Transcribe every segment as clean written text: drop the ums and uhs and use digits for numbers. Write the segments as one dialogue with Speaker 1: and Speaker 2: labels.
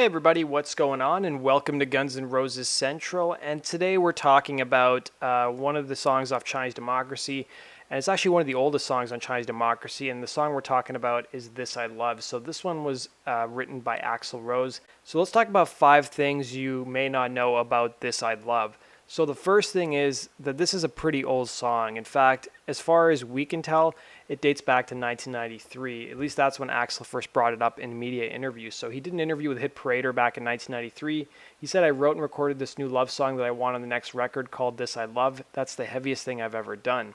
Speaker 1: everybody, what's going on? And welcome to Guns N' Roses Central. And today we're talking about one of the songs off Chinese Democracy. And it's actually one of the oldest songs on Chinese Democracy. And the song we're talking about is This I Love. So this one was written by Axl Rose. So let's talk about 5 things you may not know about This I Love. So the first thing is that this is a pretty old song. In fact, as far as we can tell, it dates back to 1993. At least that's when Axl first brought it up in media interviews. So he did an interview with Hit Parader back in 1993. He said, "I wrote and recorded this new love song that I want on the next record called This I Love. That's the heaviest thing I've ever done."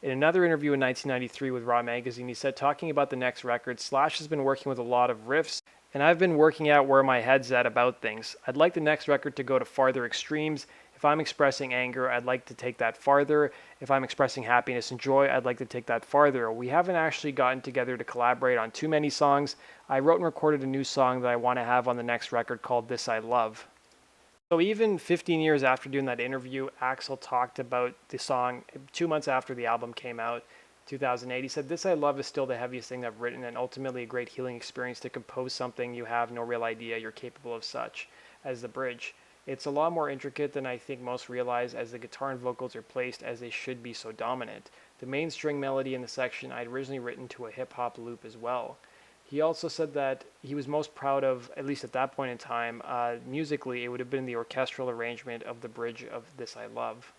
Speaker 1: In another interview in 1993 with Raw Magazine, he said, talking about the next record, Slash has been working with a lot of riffs, and I've been working out where my head's at about things. I'd like the next record to go to farther extremes. If I'm expressing anger, I'd like to take that farther. If I'm expressing happiness and joy, I'd like to take that farther. We haven't actually gotten together to collaborate on too many songs. I wrote and recorded a new song that I want to have on the next record called This I Love. So even 15 years after doing that interview, Axl talked about the song 2 months after the album came out, 2008. He said, "This I Love is still the heaviest thing I've written and ultimately a great healing experience to compose something you have no real idea you're capable of such as the bridge. It's a lot more intricate than I think most realize as the guitar and vocals are placed as they should be so dominant. The main string melody in the section I'd originally written to a hip-hop loop as well." He also said that he was most proud of, at least at that point in time, musically, it would have been the orchestral arrangement of the bridge of This I Love.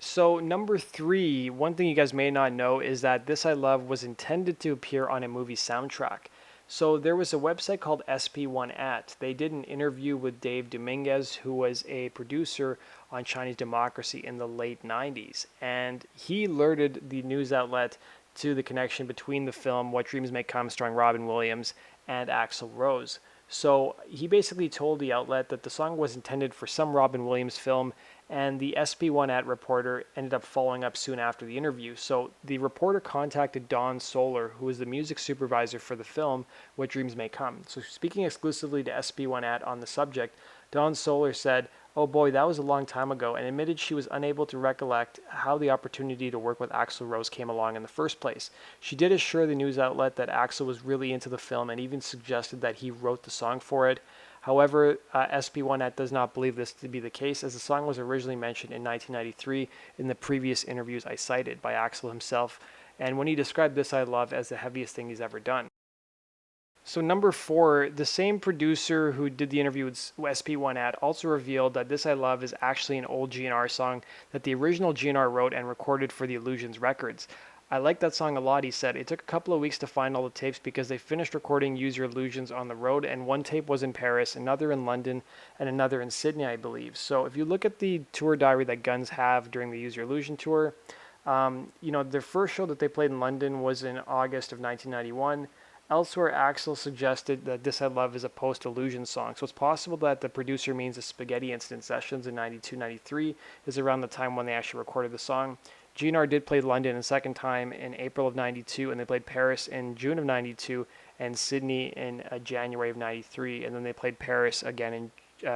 Speaker 1: So number 3, one thing you guys may not know is that This I Love was intended to appear on a movie soundtrack. So there was a website called SP1at. They did an interview with Dave Dominguez, who was a producer on Chinese Democracy in the late 90s. And he alerted the news outlet to the connection between the film What Dreams May Come, starring Robin Williams, and Axl Rose. So he basically told the outlet that the song was intended for some Robin Williams film, and the SP1at reporter ended up following up soon after the interview. So the reporter contacted Don Solar, who was the music supervisor for the film What Dreams May Come. So speaking exclusively to SP1at on the subject, Don Solar said, "Oh boy, that was a long time ago," and admitted she was unable to recollect how the opportunity to work with Axl Rose came along in the first place. She did assure the news outlet that Axl was really into the film and even suggested that he wrote the song for it. However, SP1at does not believe this to be the case, as the song was originally mentioned in 1993 in the previous interviews I cited by Axl himself, and when he described This I Love as the heaviest thing he's ever done. So number 4, the same producer who did the interview with SP1at also revealed that This I Love is actually an old GNR song that the original GNR wrote and recorded for the Illusions Records. "I like that song a lot," he said. "It took a couple of weeks to find all the tapes because they finished recording Use Your Illusions on the road, and one tape was in Paris, another in London, and another in Sydney, I believe." So if you look at the tour diary that Guns have during the Use Your Illusion tour, their first show that they played in London was in August of 1991. Elsewhere, Axl suggested that This I Love is a post-Illusion song, so it's possible that the producer means the Spaghetti Incident sessions in 92-93 is around the time when they actually recorded the song. GNR did play London a second time in April of 92, and they played Paris in June of 92, and Sydney in January of 93, and then they played Paris again in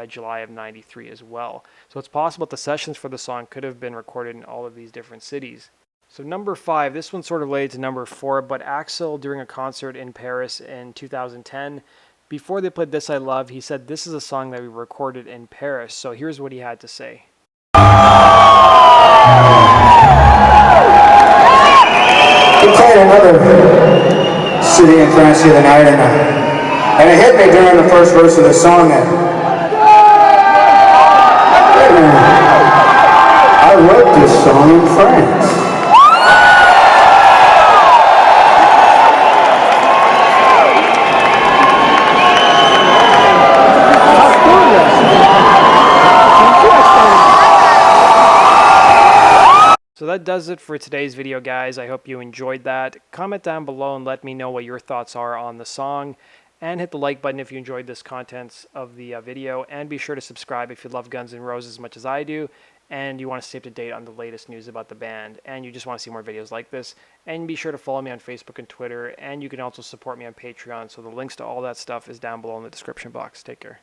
Speaker 1: July of 93 as well. So it's possible that the sessions for the song could have been recorded in all of these different cities. So number 5, this one's sort of related to number 4, but Axl, during a concert in Paris in 2010, before they played This I Love, he said, "This is a song that we recorded in Paris." So here's what he had to say.
Speaker 2: We played another city in France the other night, and it hit me during the first verse of the song that, wait a minute, I wrote this song in France.
Speaker 1: So that does it for today's video, guys. I hope you enjoyed that. Comment down below and let me know what your thoughts are on the song. And hit the like button if you enjoyed this content of the video. And be sure to subscribe if you love Guns N' Roses as much as I do. And you want to stay up to date on the latest news about the band. And you just want to see more videos like this. And be sure to follow me on Facebook and Twitter. And you can also support me on Patreon. So the links to all that stuff is down below in the description box. Take care.